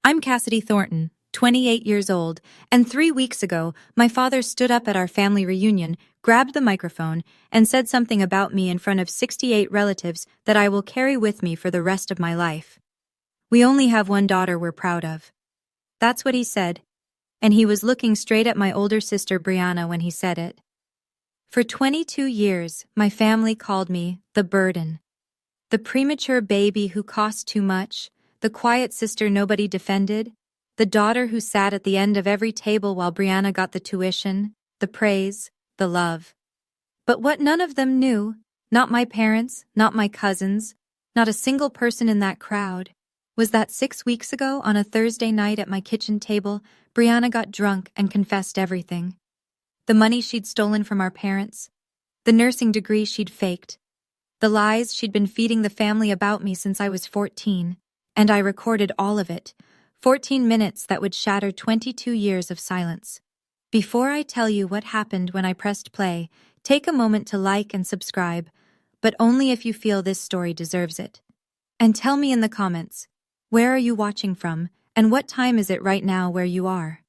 I'm Cassidy Thornton, 28 years old, and 3 weeks ago, my father stood up at our family reunion, grabbed the microphone, and said something about me in front of 68 relatives that I will carry with me for the rest of my life. We only have one daughter we're proud of. That's what he said, and he was looking straight at my older sister Brianna when he said it. For 22 years, my family called me the burden. The premature baby who cost too much, the quiet sister nobody defended, the daughter who sat at the end of every table while Brianna got the tuition, the praise, the love. But what none of them knew, not my parents, not my cousins, not a single person in that crowd, was that 6 weeks ago on a Thursday night at my kitchen table, Brianna got drunk and confessed everything. The money she'd stolen from our parents, the nursing degree she'd faked, the lies she'd been feeding the family about me since I was 14, and I recorded all of it, 14 minutes that would shatter 22 years of silence. Before I tell you what happened when I pressed play, take a moment to like and subscribe, but only if you feel this story deserves it. And tell me in the comments, where are you watching from, and what time is it right now where you are?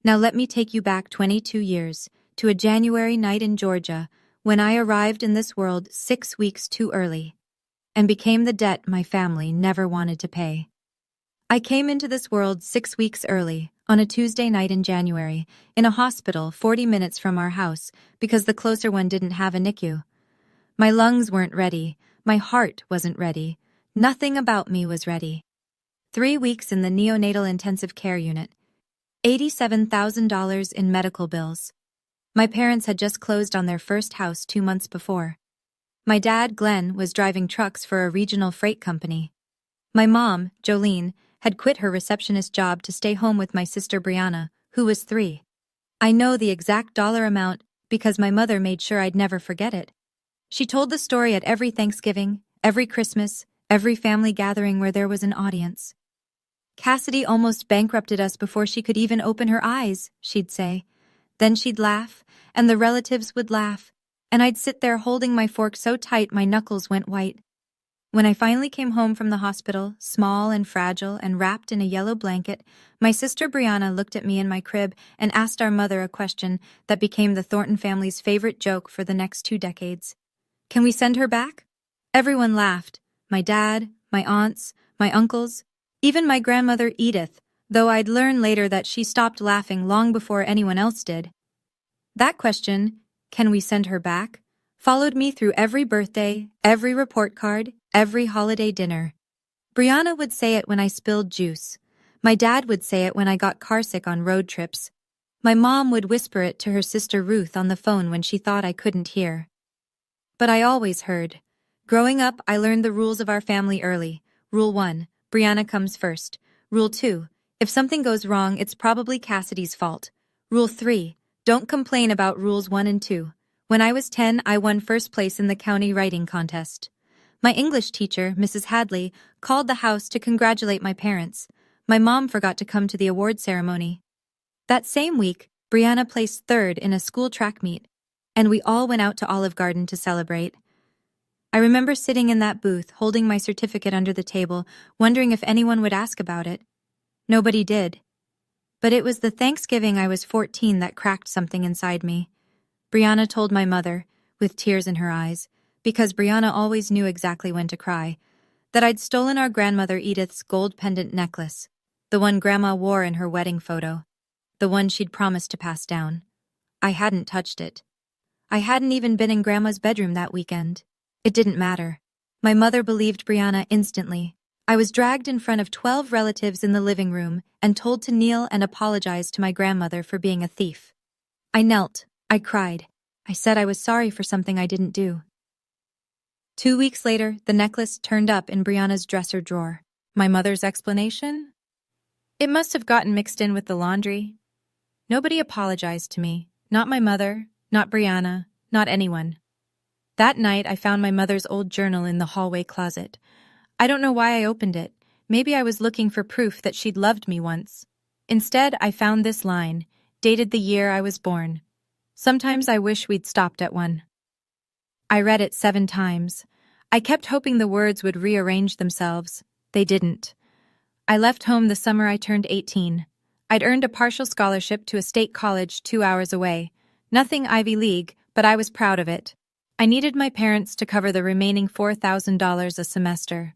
Now let me take you back 22 years, to a January night in Georgia, when I arrived in this world 6 weeks too early, and became the debt my family never wanted to pay. I came into this world 6 weeks early, on a Tuesday night in January, in a hospital 40 minutes from our house, because the closer one didn't have a NICU. My lungs weren't ready, my heart wasn't ready, nothing about me was ready. 3 weeks in the neonatal intensive care unit, $87,000 in medical bills. My parents had just closed on their first house 2 months before. My dad, Glenn, was driving trucks for a regional freight company. My mom, Jolene, had quit her receptionist job to stay home with my sister Brianna, who was 3. I know the exact dollar amount because my mother made sure I'd never forget it. She told the story at every Thanksgiving, every Christmas, every family gathering where there was an audience. Cassidy almost bankrupted us before she could even open her eyes, she'd say. Then she'd laugh, and the relatives would laugh, and I'd sit there holding my fork so tight my knuckles went white. When I finally came home from the hospital, small and fragile and wrapped in a yellow blanket, my sister Brianna looked at me in my crib and asked our mother a question that became the Thornton family's favorite joke for the next 2 decades. Can we send her back? Everyone laughed. My dad, my aunts, my uncles, even my grandmother Edith, though I'd learn later that she stopped laughing long before anyone else did. That question, can we send her back, followed me through every birthday, every report card, every holiday dinner. Brianna would say it when I spilled juice. My dad would say it when I got carsick on road trips. My mom would whisper it to her sister Ruth on the phone when she thought I couldn't hear. But I always heard. Growing up, I learned the rules of our family early. Rule 1, Brianna comes first. Rule 2, if something goes wrong, it's probably Cassidy's fault. Rule 3, don't complain about rules 1 and 2. When I was 10, I won first place in the county writing contest. My English teacher, Mrs. Hadley, called the house to congratulate my parents. My mom forgot to come to the award ceremony. That same week, Brianna placed 3rd in a school track meet, and we all went out to Olive Garden to celebrate. I remember sitting in that booth, holding my certificate under the table, wondering if anyone would ask about it. Nobody did. But it was the Thanksgiving I was 14 that cracked something inside me. Brianna told my mother, with tears in her eyes, because Brianna always knew exactly when to cry, that I'd stolen our grandmother Edith's gold pendant necklace, the one Grandma wore in her wedding photo, the one she'd promised to pass down. I hadn't touched it. I hadn't even been in Grandma's bedroom that weekend. It didn't matter. My mother believed Brianna instantly. I was dragged in front of 12 relatives in the living room and told to kneel and apologize to my grandmother for being a thief. I knelt. I cried. I said I was sorry for something I didn't do. 2 weeks later, the necklace turned up in Brianna's dresser drawer. My mother's explanation? It must have gotten mixed in with the laundry. Nobody apologized to me. Not my mother, not Brianna, not anyone. That night, I found my mother's old journal in the hallway closet. I don't know why I opened it. Maybe I was looking for proof that she'd loved me once. Instead, I found this line, dated the year I was born. Sometimes I wish we'd stopped at 1. I read it 7 times. I kept hoping the words would rearrange themselves. They didn't. I left home the summer I turned 18. I'd earned a partial scholarship to a state college 2 hours away. Nothing Ivy League, but I was proud of it. I needed my parents to cover the remaining $4,000 a semester.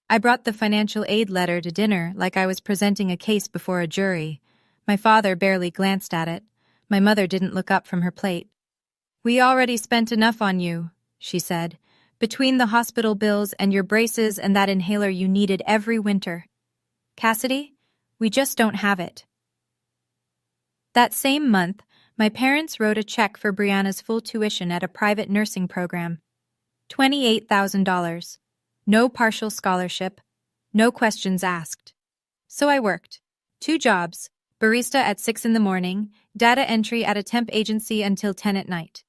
I brought the financial aid letter to dinner like I was presenting a case before a jury. My father barely glanced at it. My mother didn't look up from her plate. "We already spent enough on you," she said, "between the hospital bills and your braces and that inhaler you needed every winter. Cassidy, we just don't have it." That same month, my parents wrote a check for Brianna's full tuition at a private nursing program. $28,000. No partial scholarship. No questions asked. So I worked. 2 jobs, barista at 6 in the morning, data entry at a temp agency until 10 at night.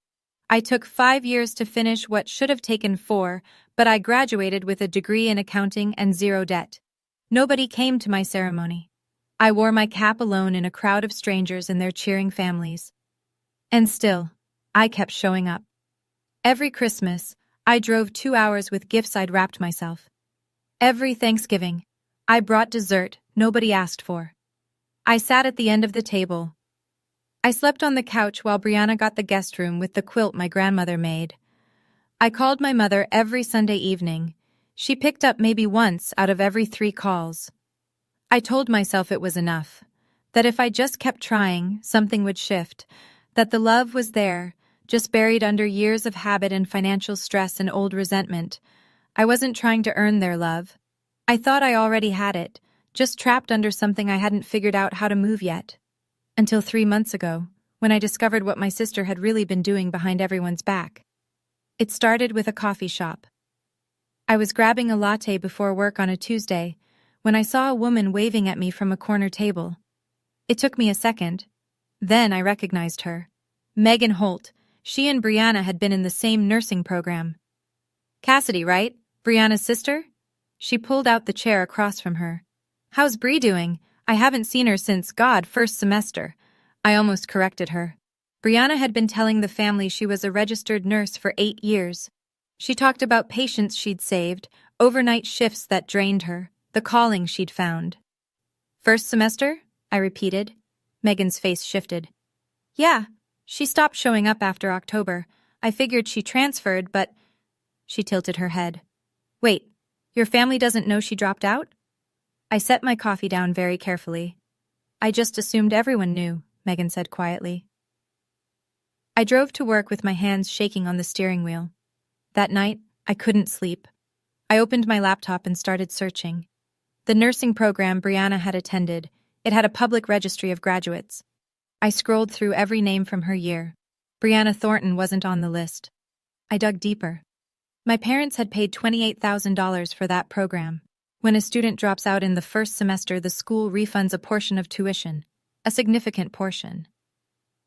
I took 5 years to finish what should have taken 4, but I graduated with a degree in accounting and 0 debt. Nobody came to my ceremony. I wore my cap alone in a crowd of strangers and their cheering families. And still, I kept showing up. Every Christmas, I drove 2 hours with gifts I'd wrapped myself. Every Thanksgiving, I brought dessert nobody asked for. I sat at the end of the table. I slept on the couch while Brianna got the guest room with the quilt my grandmother made. I called my mother every Sunday evening. She picked up maybe once out of every 3 calls. I told myself it was enough, that if I just kept trying, something would shift, that the love was there, just buried under years of habit and financial stress and old resentment. I wasn't trying to earn their love. I thought I already had it, just trapped under something I hadn't figured out how to move yet. Until 3 months ago, when I discovered what my sister had really been doing behind everyone's back. It started with a coffee shop. I was grabbing a latte before work on a Tuesday when I saw a woman waving at me from a corner table. It took me a second. Then I recognized her. Megan Holt. She and Brianna had been in the same nursing program. "Cassidy, right? Brianna's sister?" She pulled out the chair across from her. "How's Bree doing? I haven't seen her since, first semester." I almost corrected her. Brianna had been telling the family she was a registered nurse for 8 years. She talked about patients she'd saved, overnight shifts that drained her, the calling she'd found. "First semester?" I repeated. Megan's face shifted. "Yeah, she stopped showing up after October. I figured she transferred, but—" She tilted her head. "Wait, your family doesn't know she dropped out?" I set my coffee down very carefully. "I just assumed everyone knew," Megan said quietly. I drove to work with my hands shaking on the steering wheel. That night, I couldn't sleep. I opened my laptop and started searching. The nursing program Brianna had attended, it had a public registry of graduates. I scrolled through every name from her year. Brianna Thornton wasn't on the list. I dug deeper. My parents had paid $28,000 for that program. When a student drops out in the first semester, the school refunds a portion of tuition, a significant portion.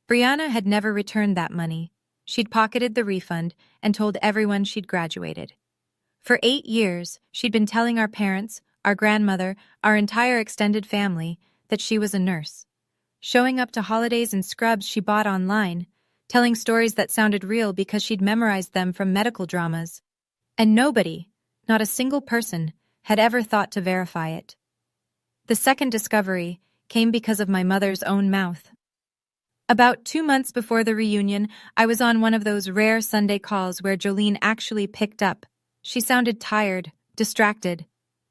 Brianna had never returned that money. She'd pocketed the refund and told everyone she'd graduated. For 8 years, she'd been telling our parents, our grandmother, our entire extended family, that she was a nurse. Showing up to holidays in scrubs she bought online, telling stories that sounded real because she'd memorized them from medical dramas. And nobody, not a single person, had ever thought to verify it. The second discovery came because of my mother's own mouth. About 2 months before the reunion, I was on one of those rare Sunday calls where Jolene actually picked up. She sounded tired, distracted.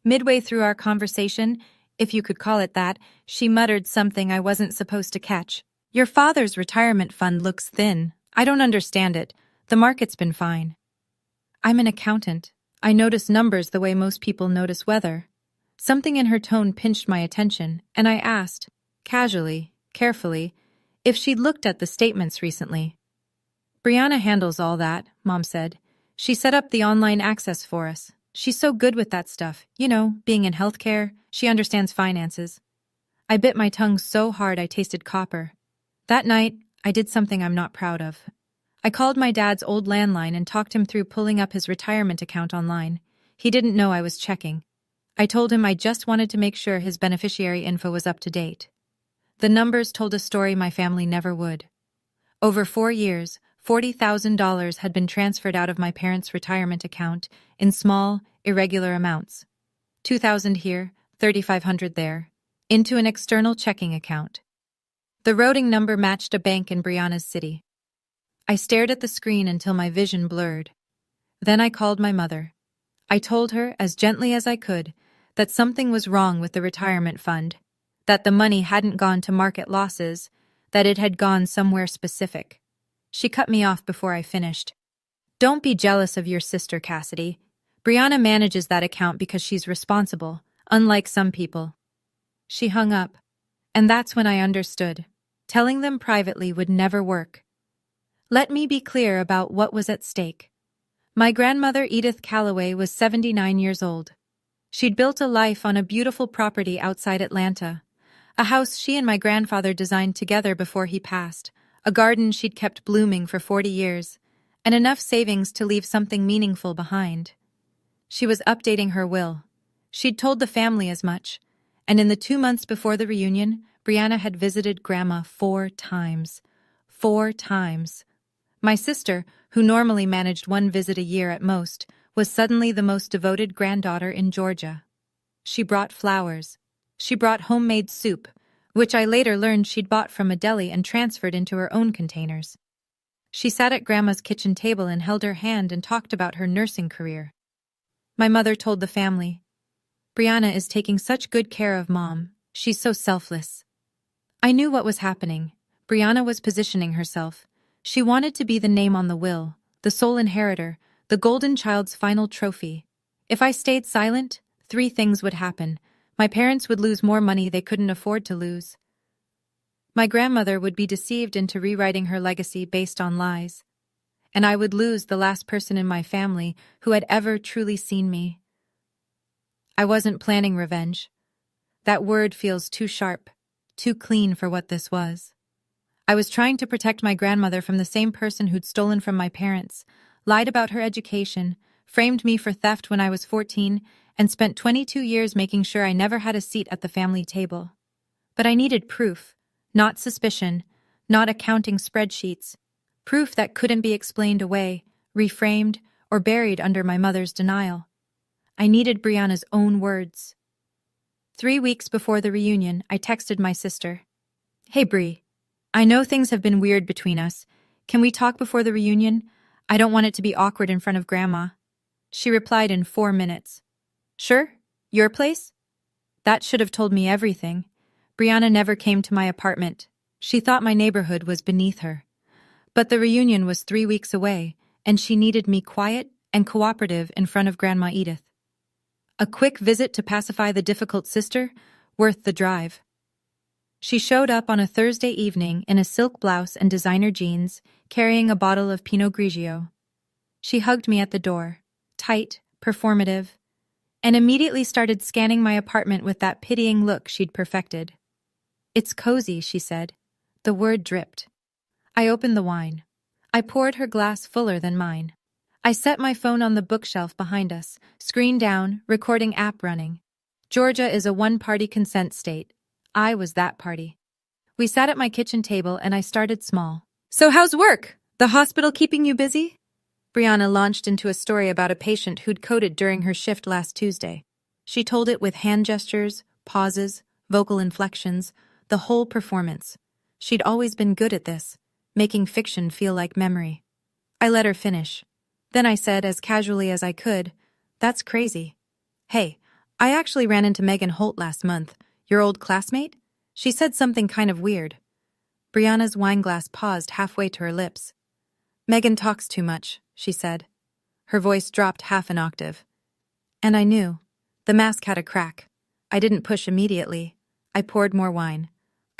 Midway through our conversation, if you could call it that, she muttered something I wasn't supposed to catch. "Your father's retirement fund looks thin. I don't understand it. The market's been fine." I'm an accountant. I notice numbers the way most people notice weather. Something in her tone pinched my attention, and I asked, casually, carefully, if she'd looked at the statements recently. "Brianna handles all that," Mom said. "She set up the online access for us. She's so good with that stuff. You know, being in healthcare, she understands finances." I bit my tongue so hard I tasted copper. That night, I did something I'm not proud of. I called my dad's old landline and talked him through pulling up his retirement account online. He didn't know I was checking. I told him I just wanted to make sure his beneficiary info was up to date. The numbers told a story my family never would. Over 4 years, $40,000 had been transferred out of my parents' retirement account in small, irregular amounts. $2,000 here, $3,500 there, into an external checking account. The routing number matched a bank in Brianna's city. I stared at the screen until my vision blurred. Then I called my mother. I told her, as gently as I could, that something was wrong with the retirement fund, that the money hadn't gone to market losses, that it had gone somewhere specific. She cut me off before I finished. Don't be jealous of your sister, Cassidy. Brianna manages that account because she's responsible, unlike some people. She hung up, and that's when I understood. Telling them privately would never work. Let me be clear about what was at stake. My grandmother, Edith Calloway, was 79 years old. She'd built a life on a beautiful property outside Atlanta, a house she and my grandfather designed together before he passed, a garden she'd kept blooming for 40 years, and enough savings to leave something meaningful behind. She was updating her will. She'd told the family as much, and in the 2 months before the reunion, Brianna had visited Grandma 4 times. 4 times. My sister, who normally managed 1 visit a year at most, was suddenly the most devoted granddaughter in Georgia. She brought flowers. She brought homemade soup, which I later learned she'd bought from a deli and transferred into her own containers. She sat at Grandma's kitchen table and held her hand and talked about her nursing career. My mother told the family, "Brianna is taking such good care of Mom. She's so selfless." I knew what was happening. Brianna was positioning herself. She wanted to be the name on the will, the sole inheritor, the golden child's final trophy. If I stayed silent, 3 things would happen. My parents would lose more money they couldn't afford to lose. My grandmother would be deceived into rewriting her legacy based on lies. And I would lose the last person in my family who had ever truly seen me. I wasn't planning revenge. That word feels too sharp, too clean for what this was. I was trying to protect my grandmother from the same person who'd stolen from my parents, lied about her education, framed me for theft when I was 14, and spent 22 years making sure I never had a seat at the family table. But I needed proof, not suspicion, not accounting spreadsheets, proof that couldn't be explained away, reframed, or buried under my mother's denial. I needed Brianna's own words. 3 weeks before the reunion, I texted my sister. "Hey Bri, I know things have been weird between us. Can we talk before the reunion? I don't want it to be awkward in front of Grandma." She replied in 4 minutes. "Sure? Your place?" That should have told me everything. Brianna never came to my apartment. She thought my neighborhood was beneath her. But the reunion was 3 weeks away, and she needed me quiet and cooperative in front of Grandma Edith. A quick visit to pacify the difficult sister, worth the drive. She showed up on a Thursday evening in a silk blouse and designer jeans, carrying a bottle of Pinot Grigio. She hugged me at the door, tight, performative, and immediately started scanning my apartment with that pitying look she'd perfected. "It's cozy," she said. The word dripped. I opened the wine. I poured her glass fuller than mine. I set my phone on the bookshelf behind us, screen down, recording app running. Georgia is a one-party consent state. I was that party. We sat at my kitchen table and I started small. "So how's work? The hospital keeping you busy?" Brianna launched into a story about a patient who'd coded during her shift last Tuesday. She told it with hand gestures, pauses, vocal inflections, the whole performance. She'd always been good at this, making fiction feel like memory. I let her finish. Then I said, as casually as I could, "That's crazy. Hey, I actually ran into Megan Holt last month, your old classmate. She said something kind of weird." Brianna's wineglass paused halfway to her lips. "Megan talks too much," she said. Her voice dropped half an octave. And I knew. The mask had a crack. I didn't push immediately. I poured more wine.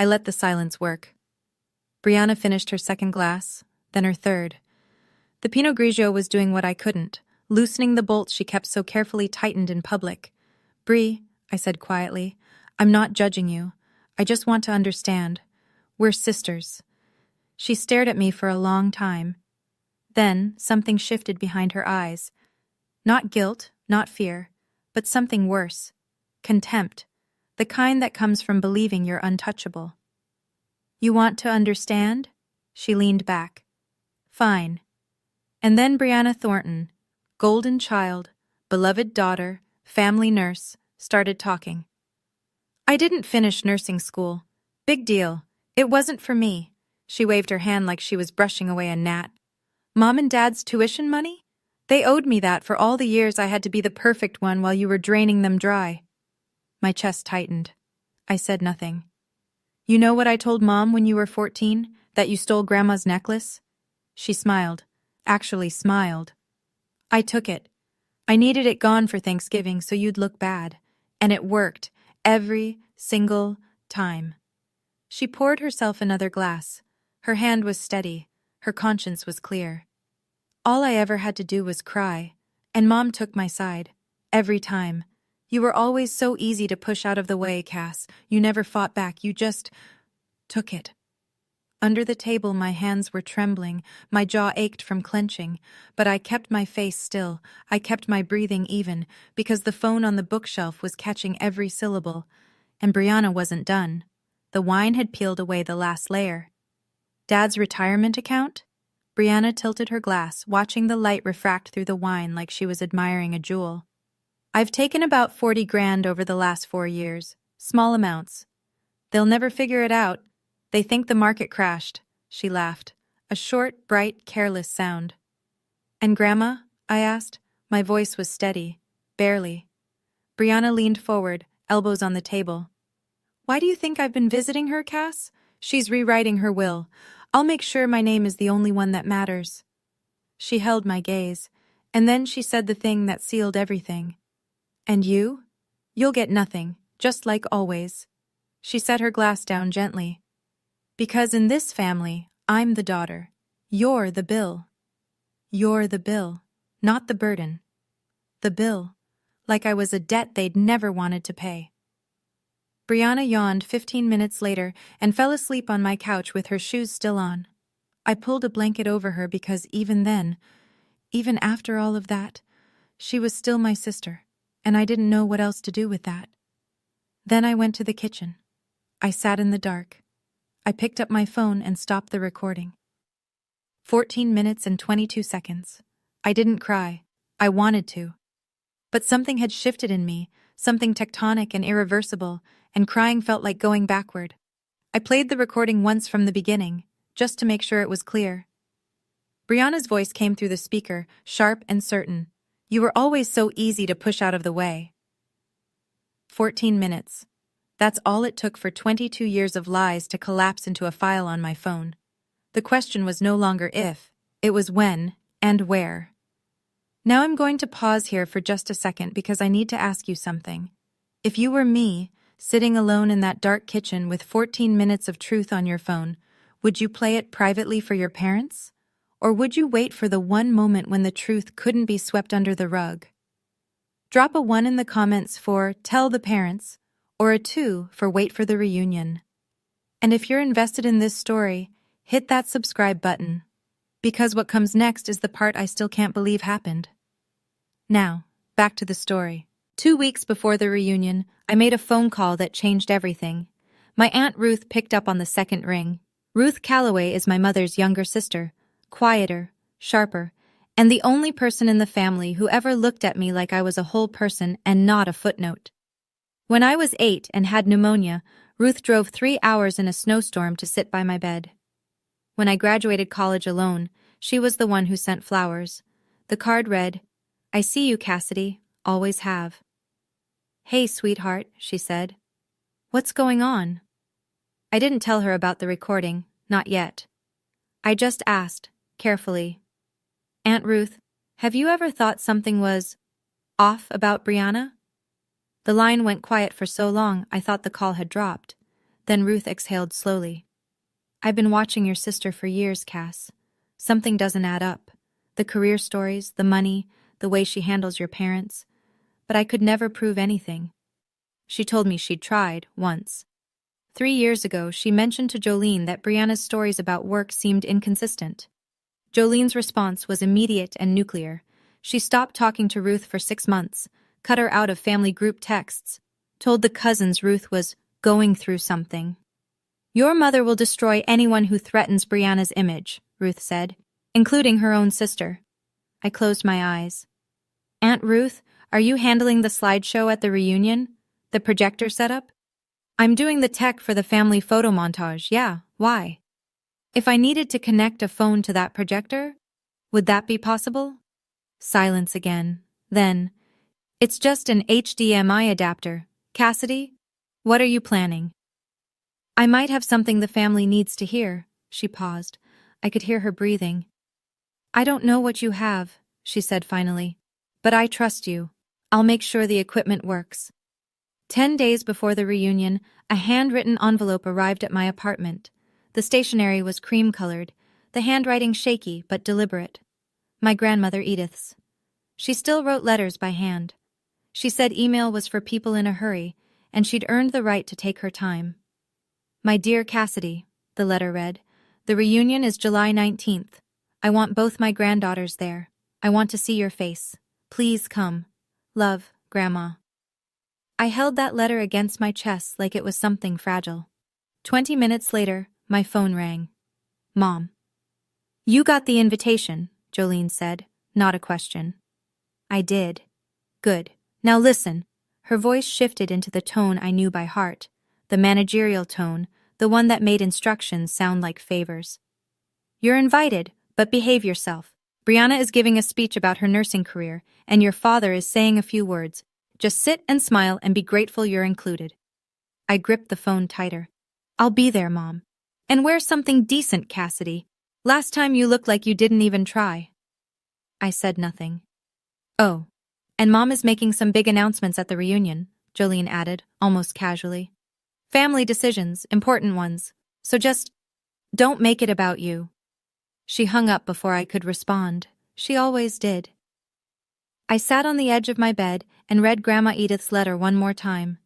I let the silence work. Brianna finished her second glass, then her third. The Pinot Grigio was doing what I couldn't, loosening the bolts she kept so carefully tightened in public. "Bri," I said quietly, "I'm not judging you. I just want to understand. We're sisters." She stared at me for a long time. Then something shifted behind her eyes. Not guilt, not fear, but something worse. Contempt. The kind that comes from believing you're untouchable. "You want to understand?" She leaned back. "Fine." And then Brianna Thornton, golden child, beloved daughter, family nurse, started talking. I didn't finish nursing school. Big deal. It wasn't for me. She waved her hand like she was brushing away a gnat. Mom and Dad's tuition money? They owed me that for all the years I had to be the perfect one while you were draining them dry. My chest tightened. I said nothing. You know what I told Mom when you were 14? That you stole Grandma's necklace? She smiled. Actually smiled. I took it. I needed it gone for Thanksgiving so you'd look bad. And it worked. Every single time. She poured herself another glass. Her hand was steady. Her conscience was clear. All I ever had to do was cry. And Mom took my side. Every time. You were always so easy to push out of the way, Cass. You never fought back. You just took it. Under the table, my hands were trembling, my jaw ached from clenching, but I kept my face still, I kept my breathing even, because the phone on the bookshelf was catching every syllable. And Brianna wasn't done. The wine had peeled away the last layer. Dad's retirement account? Brianna tilted her glass, watching the light refract through the wine like she was admiring a jewel. I've taken about 40 grand over the last 4 years. Small amounts. They'll never figure it out. They think the market crashed. She laughed. A short, bright, careless sound. And Grandma? I asked. My voice was steady. Barely. Brianna leaned forward, elbows on the table. Why do you think I've been visiting her, Cass? She's rewriting her will. I'll make sure my name is the only one that matters. She held my gaze, and then she said the thing that sealed everything. And you? You'll get nothing, just like always. She set her glass down gently. Because in this family, I'm the daughter. You're the bill. You're the bill, not the burden. The bill, like I was a debt they'd never wanted to pay. Brianna yawned 15 minutes later and fell asleep on my couch with her shoes still on. I pulled a blanket over her because even then, even after all of that, she was still my sister, and I didn't know what else to do with that. Then I went to the kitchen. I sat in the dark. I picked up my phone and stopped the recording. 14 minutes and 22 seconds. I didn't cry. I wanted to. But something had shifted in me, something tectonic and irreversible, and crying felt like going backward. I played the recording once from the beginning, just to make sure it was clear. Brianna's voice came through the speaker, sharp and certain. You were always so easy to push out of the way. 14 minutes. That's all it took for 22 years of lies to collapse into a file on my phone. The question was no longer if, it was when and where. Now I'm going to pause here for just a second because I need to ask you something. If you were me, sitting alone in that dark kitchen with 14 minutes of truth on your phone, would you play it privately for your parents? Or would you wait for the one moment when the truth couldn't be swept under the rug? Drop a 1 in the comments for tell the parents, or a 2 for wait for the reunion. And if you're invested in this story, hit that subscribe button, because what comes next is the part I still can't believe happened. Now, back to the story. 2 weeks before the reunion, I made a phone call that changed everything. My Aunt Ruth picked up on the second ring. Ruth Calloway is my mother's younger sister, quieter, sharper, and the only person in the family who ever looked at me like I was a whole person and not a footnote. When I was 8 and had pneumonia, Ruth drove 3 hours in a snowstorm to sit by my bed. When I graduated college alone, she was the one who sent flowers. The card read, I see you, Cassidy, always have. Hey, sweetheart, she said. What's going on? I didn't tell her about the recording, not yet. I just asked, carefully. Aunt Ruth, have you ever thought something was off about Brianna? The line went quiet for so long I thought the call had dropped. Then Ruth exhaled slowly. I've been watching your sister for years, Cass. Something doesn't add up. The career stories, the money, the way she handles your parents. But I could never prove anything. She told me she'd tried, once. 3 years ago, she mentioned to Jolene that Brianna's stories about work seemed inconsistent. Jolene's response was immediate and nuclear. She stopped talking to Ruth for 6 months, cut her out of family group texts, told the cousins Ruth was going through something. Your mother will destroy anyone who threatens Brianna's image, Ruth said, including her own sister. I closed my eyes. Aunt Ruth, are you handling the slideshow at the reunion? The projector setup? I'm doing the tech for the family photo montage, yeah, why? If I needed to connect a phone to that projector, would that be possible? Silence again. Then, it's just an HDMI adapter. Cassidy, what are you planning? I might have something the family needs to hear. She paused. I could hear her breathing. I don't know what you have, she said finally. But I trust you. I'll make sure the equipment works. 10 days before the reunion, a handwritten envelope arrived at my apartment. The stationery was cream-colored, the handwriting shaky but deliberate. My grandmother Edith's. She still wrote letters by hand. She said email was for people in a hurry, and she'd earned the right to take her time. My dear Cassidy, the letter read, the reunion is July 19th. I want both my granddaughters there. I want to see your face. Please come. Love, Grandma. I held that letter against my chest like it was something fragile. 20 minutes later, my phone rang. Mom. You got the invitation, Jolene said, not a question. I did. Good. Now listen. Her voice shifted into the tone I knew by heart, the managerial tone, the one that made instructions sound like favors. You're invited, but behave yourself. Brianna is giving a speech about her nursing career, and your father is saying a few words. Just sit and smile and be grateful you're included. I gripped the phone tighter. I'll be there, Mom. And wear something decent, Cassidy. Last time you looked like you didn't even try. I said nothing. Oh, and Mom is making some big announcements at the reunion, Jolene added, almost casually. Family decisions, important ones. So just don't make it about you. She hung up before I could respond. She always did. I sat on the edge of my bed and read Grandma Edith's letter one more time.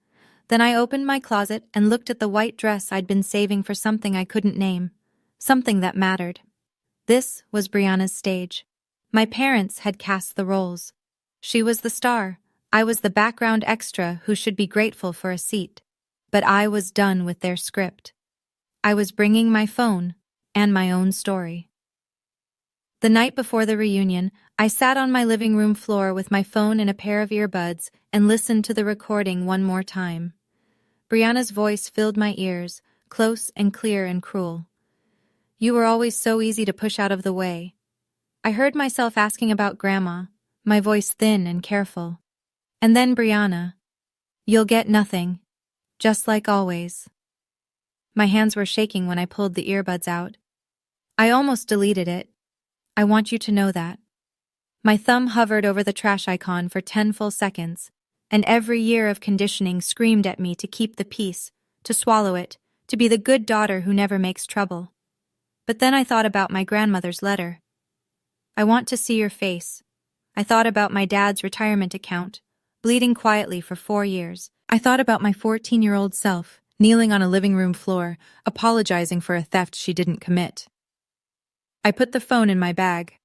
Then I opened my closet and looked at the white dress I'd been saving for something I couldn't name. Something that mattered. This was Brianna's stage. My parents had cast the roles. She was the star. I was the background extra who should be grateful for a seat. But I was done with their script. I was bringing my phone and my own story. The night before the reunion, I sat on my living room floor with my phone and a pair of earbuds and listened to the recording one more time. Brianna's voice filled my ears, close and clear and cruel. You were always so easy to push out of the way. I heard myself asking about Grandma, my voice thin and careful. And then Brianna. You'll get nothing. Just like always. My hands were shaking when I pulled the earbuds out. I almost deleted it. I want you to know that. My thumb hovered over the trash icon for 10 full seconds, and every year of conditioning screamed at me to keep the peace, to swallow it, to be the good daughter who never makes trouble. But then I thought about my grandmother's letter. I want to see your face. I thought about my dad's retirement account, bleeding quietly for 4 years. I thought about my 14-year-old self, kneeling on a living room floor, apologizing for a theft she didn't commit. I put the phone in my bag.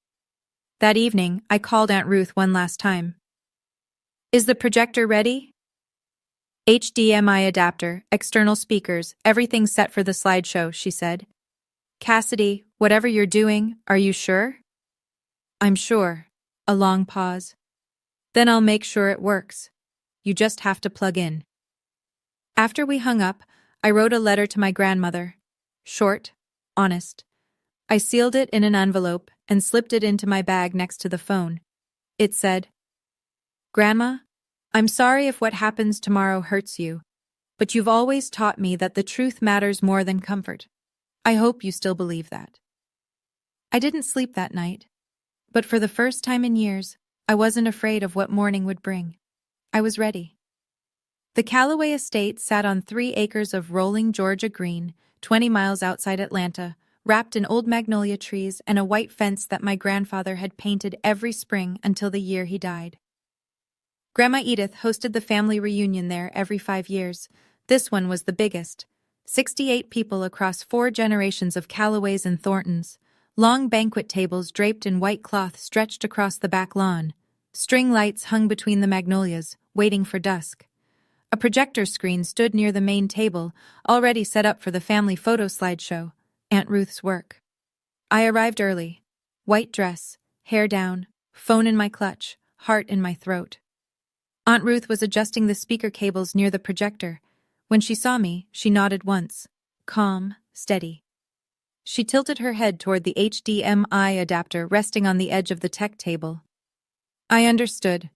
That evening, I called Aunt Ruth one last time. Is the projector ready? HDMI adapter, external speakers, everything set for the slideshow, she said. Cassidy, whatever you're doing, are you sure? I'm sure. A long pause. Then I'll make sure it works. You just have to plug in. After we hung up, I wrote a letter to my grandmother. Short, honest. I sealed it in an envelope and slipped it into my bag next to the phone. It said, Grandma, I'm sorry if what happens tomorrow hurts you, but you've always taught me that the truth matters more than comfort. I hope you still believe that. I didn't sleep that night, but for the first time in years, I wasn't afraid of what morning would bring. I was ready. The Callaway estate sat on 3 acres of rolling Georgia green, 20 miles outside Atlanta, wrapped in old magnolia trees and a white fence that my grandfather had painted every spring until the year he died. Grandma Edith hosted the family reunion there every 5 years. This one was the biggest. 68 people across 4 generations of Callaways and Thorntons. Long banquet tables draped in white cloth stretched across the back lawn. String lights hung between the magnolias, waiting for dusk. A projector screen stood near the main table, already set up for the family photo slideshow, Aunt Ruth's work. I arrived early. White dress, hair down, phone in my clutch, heart in my throat. Aunt Ruth was adjusting the speaker cables near the projector. When she saw me, she nodded once. Calm, steady. She tilted her head toward the HDMI adapter resting on the edge of the tech table. I understood.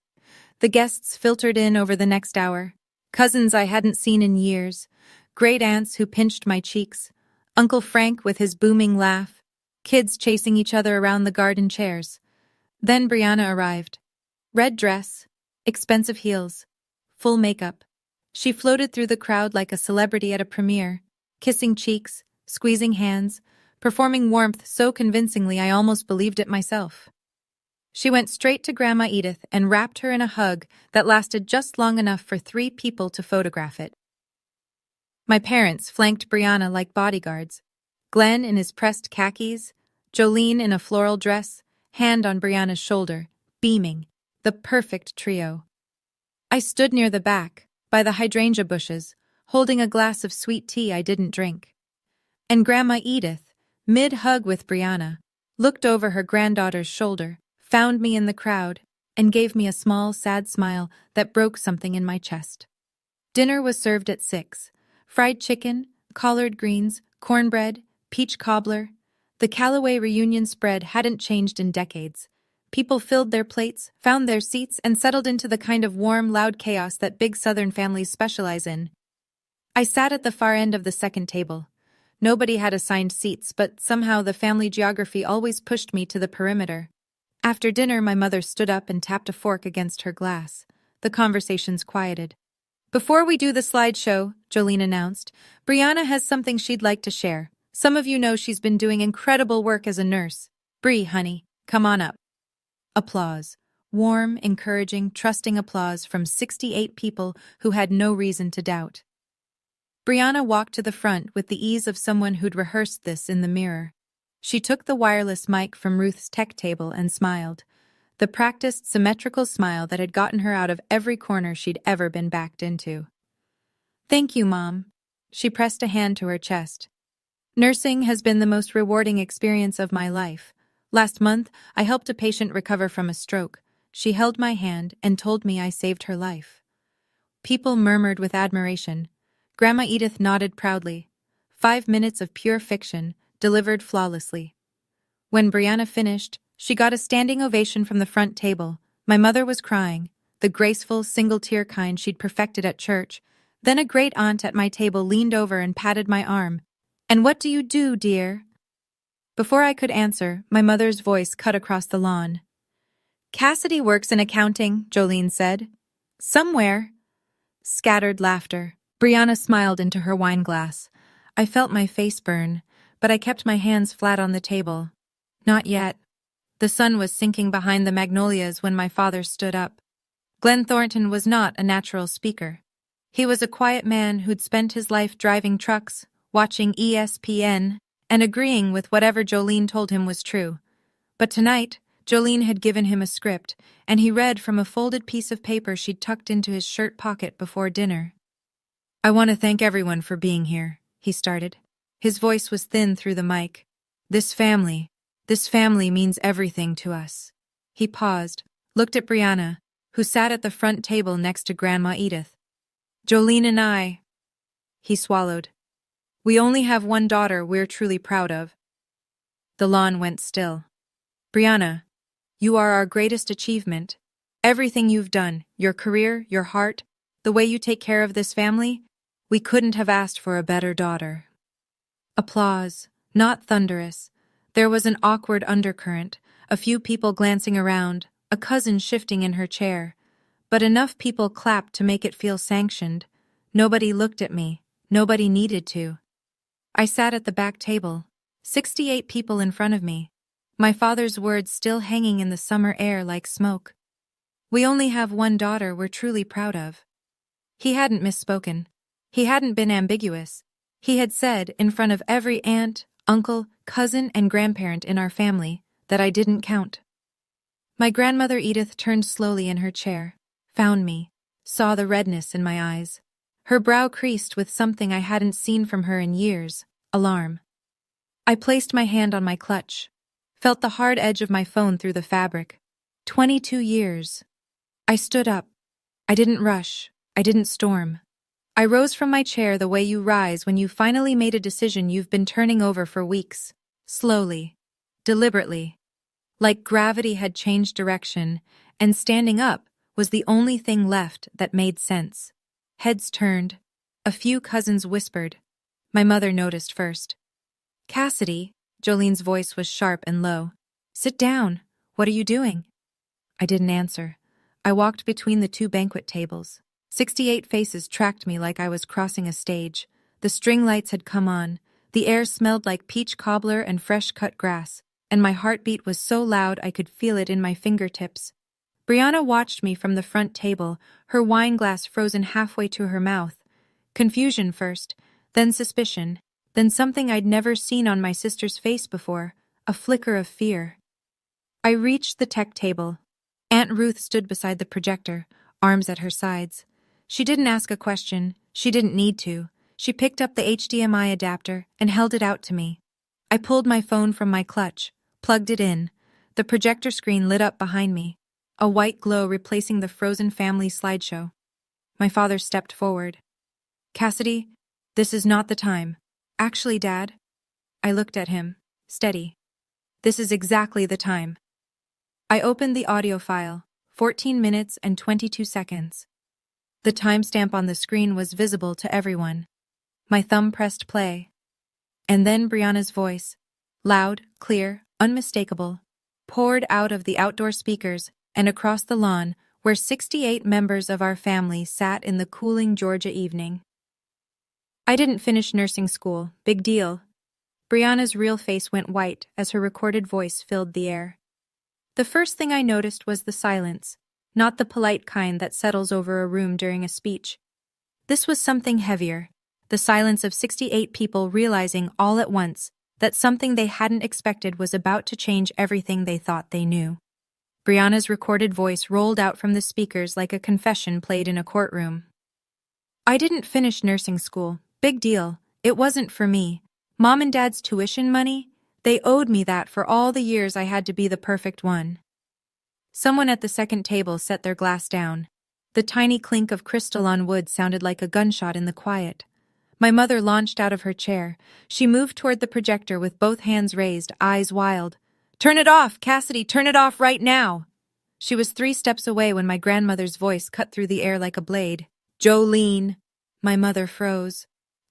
The guests filtered in over the next hour. Cousins I hadn't seen in years. Great aunts who pinched my cheeks. Uncle Frank with his booming laugh. Kids chasing each other around the garden chairs. Then Brianna arrived. Red dress, expensive heels, full makeup. She floated through the crowd like a celebrity at a premiere, kissing cheeks, squeezing hands, performing warmth so convincingly I almost believed it myself. She went straight to Grandma Edith and wrapped her in a hug that lasted just long enough for 3 people to photograph it. My parents flanked Brianna like bodyguards. Glenn in his pressed khakis, Jolene in a floral dress, hand on Brianna's shoulder, beaming, the perfect trio. I stood near the back, by the hydrangea bushes, holding a glass of sweet tea I didn't drink. And Grandma Edith, mid-hug with Brianna, looked over her granddaughter's shoulder, found me in the crowd, and gave me a small, sad smile that broke something in my chest. Dinner was served at 6. Fried chicken, collard greens, cornbread, peach cobbler. The Callaway reunion spread hadn't changed in decades. People filled their plates, found their seats, and settled into the kind of warm, loud chaos that big Southern families specialize in. I sat at the far end of the second table. Nobody had assigned seats, but somehow the family geography always pushed me to the perimeter. After dinner, my mother stood up and tapped a fork against her glass. The conversations quieted. Before we do the slideshow, Jolene announced, Brianna has something she'd like to share. Some of you know she's been doing incredible work as a nurse. Bri, honey, come on up. Applause. Warm, encouraging, trusting applause from 68 people who had no reason to doubt. Brianna walked to the front with the ease of someone who'd rehearsed this in the mirror. She took the wireless mic from Ruth's tech table and smiled, the practiced, symmetrical smile that had gotten her out of every corner she'd ever been backed into. Thank you, Mom. She pressed a hand to her chest. Nursing has been the most rewarding experience of my life. Last month, I helped a patient recover from a stroke. She held my hand and told me I saved her life. People murmured with admiration. Grandma Edith nodded proudly. 5 minutes of pure fiction, delivered flawlessly. When Brianna finished, she got a standing ovation from the front table. My mother was crying, the graceful, single-tear kind she'd perfected at church. Then a great aunt at my table leaned over and patted my arm. "And what do you do, dear?" Before I could answer, my mother's voice cut across the lawn. "Cassidy works in accounting," Jolene said. "Somewhere." Scattered laughter. Brianna smiled into her wineglass. I felt my face burn, but I kept my hands flat on the table. Not yet. The sun was sinking behind the magnolias when my father stood up. Glenn Thornton was not a natural speaker. He was a quiet man who'd spent his life driving trucks, watching ESPN, and agreeing with whatever Jolene told him was true. But tonight, Jolene had given him a script, and he read from a folded piece of paper she'd tucked into his shirt pocket before dinner. "I want to thank everyone for being here," he started. His voice was thin through the mic. This family means everything to us." He paused, looked at Brianna, who sat at the front table next to Grandma Edith. "Jolene and I," he swallowed. "We only have one daughter we're truly proud of." The lawn went still. "Brianna, you are our greatest achievement. Everything you've done, your career, your heart, the way you take care of this family, we couldn't have asked for a better daughter." Applause, not thunderous. There was an awkward undercurrent, a few people glancing around, a cousin shifting in her chair. But enough people clapped to make it feel sanctioned. Nobody looked at me. Nobody needed to. I sat at the back table, 68 people in front of me, my father's words still hanging in the summer air like smoke. "We only have one daughter we're truly proud of." He hadn't misspoken. He hadn't been ambiguous. He had said, in front of every aunt, uncle, cousin, and grandparent in our family, that I didn't count. My grandmother Edith turned slowly in her chair, found me, saw the redness in my eyes. Her brow creased with something I hadn't seen from her in years, alarm. I placed my hand on my clutch, felt the hard edge of my phone through the fabric. 22 years. I stood up. I didn't rush. I didn't storm. I rose from my chair the way you rise when you finally made a decision you've been turning over for weeks. Slowly. Deliberately. Like gravity had changed direction, and standing up was the only thing left that made sense. Heads turned. A few cousins whispered. My mother noticed first. Cassidy, Jolene's voice was sharp and low. Sit down. What are you doing? I didn't answer. I walked between the two banquet tables. 68 faces tracked me like I was crossing a stage. The string lights had come on. The air smelled like peach cobbler and fresh-cut grass, and my heartbeat was so loud I could feel it in my fingertips. Brianna watched me from the front table, her wine glass frozen halfway to her mouth. Confusion first, then suspicion, then something I'd never seen on my sister's face before, a flicker of fear. I reached the tech table. Aunt Ruth stood beside the projector, arms at her sides. She didn't ask a question. She didn't need to. She picked up the HDMI adapter and held it out to me. I pulled my phone from my clutch, plugged it in. The projector screen lit up behind me, a white glow replacing the frozen family slideshow. My father stepped forward. Cassidy, this is not the time. Actually, Dad. I looked at him, steady. This is exactly the time. I opened the audio file, 14 minutes and 22 seconds. The timestamp on the screen was visible to everyone. My thumb pressed play. And then Brianna's voice, loud, clear, unmistakable, poured out of the outdoor speakers and across the lawn where 68 members of our family sat in the cooling Georgia evening. I didn't finish nursing school, big deal. Brianna's real face went white as her recorded voice filled the air. The first thing I noticed was the silence, not the polite kind that settles over a room during a speech. This was something heavier, the silence of 68 people realizing all at once that something they hadn't expected was about to change everything they thought they knew. Brianna's recorded voice rolled out from the speakers like a confession played in a courtroom. I didn't finish nursing school, big deal. It wasn't for me. Mom and Dad's tuition money? They owed me that for all the years I had to be the perfect one. Someone at the second table set their glass down. The tiny clink of crystal on wood sounded like a gunshot in the quiet. My mother launched out of her chair. She moved toward the projector with both hands raised, eyes wild. Turn it off, Cassidy, turn it off right now! She was 3 steps away when my grandmother's voice cut through the air like a blade. Jolene! My mother froze.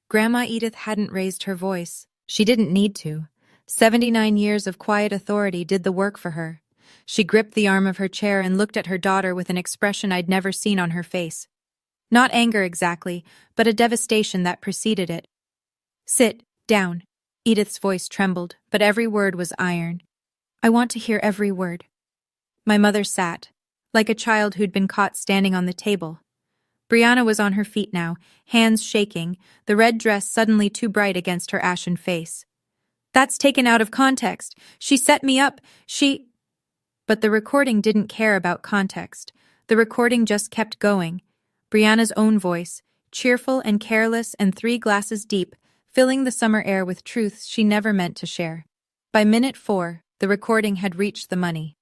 Grandma Edith hadn't raised her voice. She didn't need to. 79 years of quiet authority did the work for her. She gripped the arm of her chair and looked at her daughter with an expression I'd never seen on her face. Not anger exactly, but a devastation that preceded it. Sit down. Edith's voice trembled, but every word was iron. I want to hear every word. My mother sat, like a child who'd been caught standing on the table. Brianna was on her feet now, hands shaking, the red dress suddenly too bright against her ashen face. That's taken out of context. She set me up. But the recording didn't care about context. The recording just kept going. Brianna's own voice, cheerful and careless and 3 glasses deep, filling the summer air with truths she never meant to share. By minute 4, the recording had reached the money.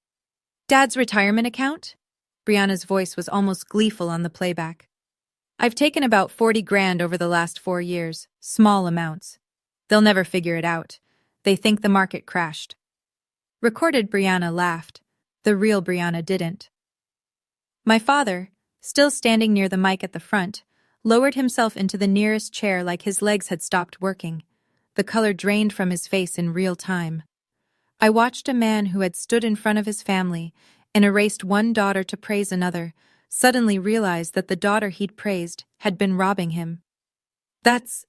Dad's retirement account? Brianna's voice was almost gleeful on the playback. I've taken about 40 grand over the last 4 years, small amounts. They'll never figure it out. They think the market crashed. Recorded Brianna laughed. The real Brianna didn't. My father, still standing near the mic at the front, lowered himself into the nearest chair like his legs had stopped working. The color drained from his face in real time. I watched a man who had stood in front of his family and erased one daughter to praise another, suddenly realize that the daughter he'd praised had been robbing him. That's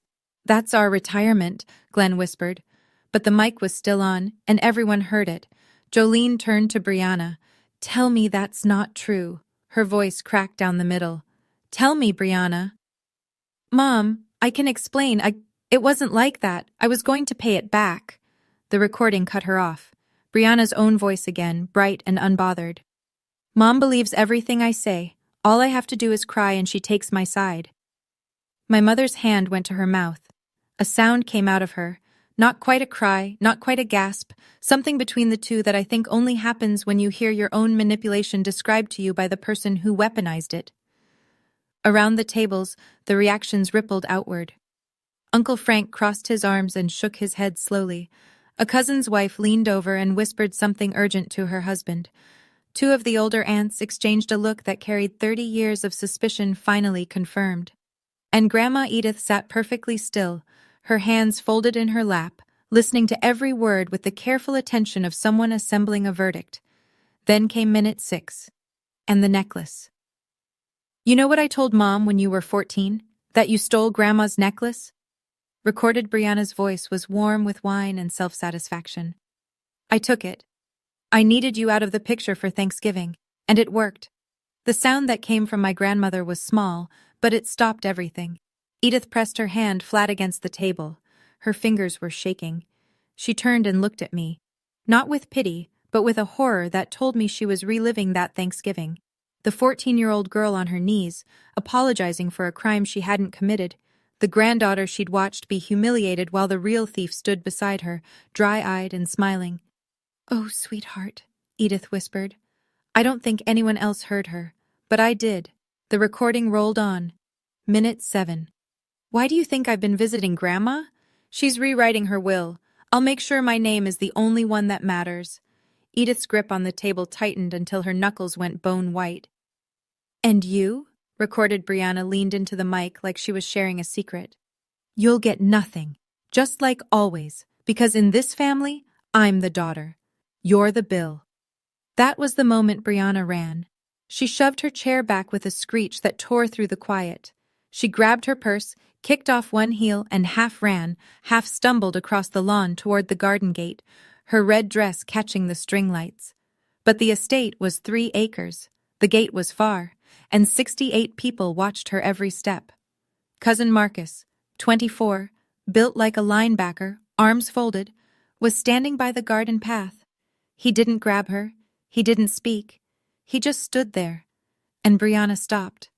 our retirement, Glenn whispered. But the mic was still on, and everyone heard it. Jolene turned to Brianna. Tell me that's not true. Her voice cracked down the middle. Tell me, Brianna. Mom, I can explain. It wasn't like that. I was going to pay it back. The recording cut her off. Brianna's own voice again, bright and unbothered. Mom believes everything I say. All I have to do is cry and she takes my side. My mother's hand went to her mouth. A sound came out of her. Not quite a cry, not quite a gasp, something between the two that I think only happens when you hear your own manipulation described to you by the person who weaponized it. Around the tables, the reactions rippled outward. Uncle Frank crossed his arms and shook his head slowly. A cousin's wife leaned over and whispered something urgent to her husband. Two of the older aunts exchanged a look that carried 30 years of suspicion finally confirmed. And Grandma Edith sat perfectly still, her hands folded in her lap, listening to every word with the careful attention of someone assembling a verdict. Then came minute 6. And the necklace. "You know what I told Mom when you were 14? That you stole Grandma's necklace?" Recorded Brianna's voice was warm with wine and self-satisfaction. "I took it. I needed you out of the picture for Thanksgiving, and it worked." The sound that came from my grandmother was small, but it stopped everything. Edith pressed her hand flat against the table. Her fingers were shaking. She turned and looked at me, not with pity, but with a horror that told me she was reliving that Thanksgiving. The 14-year-old girl on her knees, apologizing for a crime she hadn't committed. The granddaughter she'd watched be humiliated while the real thief stood beside her, dry-eyed and smiling. "Oh, sweetheart," Edith whispered. I don't think anyone else heard her, but I did. The recording rolled on. Minute 7. "Why do you think I've been visiting Grandma? She's rewriting her will. I'll make sure my name is the only one that matters." Edith's grip on the table tightened until her knuckles went bone white. "And you?" Recorded Brianna leaned into the mic like she was sharing a secret. "You'll get nothing, just like always, because in this family, I'm the daughter. You're the bill." That was the moment Brianna ran. She shoved her chair back with a screech that tore through the quiet. She grabbed her purse, kicked off one heel, and half ran, half stumbled across the lawn toward the garden gate, her red dress catching the string lights. But the estate was 3 acres. The gate was far, and 68 people watched her every step. Cousin Marcus, 24, built like a linebacker, arms folded, was standing by the garden path. He didn't grab her. He didn't speak. He just stood there. And Brianna stopped.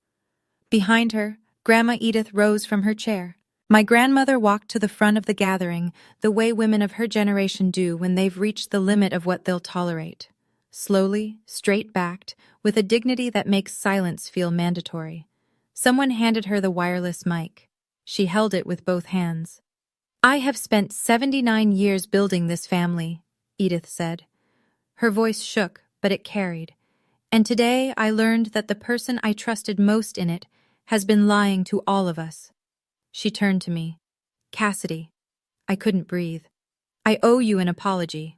Behind her, Grandma Edith rose from her chair. My grandmother walked to the front of the gathering, the way women of her generation do when they've reached the limit of what they'll tolerate. Slowly, straight-backed, with a dignity that makes silence feel mandatory. Someone handed her the wireless mic. She held it with both hands. "I have spent 79 years building this family," Edith said. Her voice shook, but it carried. "And today I learned that the person I trusted most in it has been lying to all of us." She turned to me. "Cassidy." I couldn't breathe. "I owe you an apology."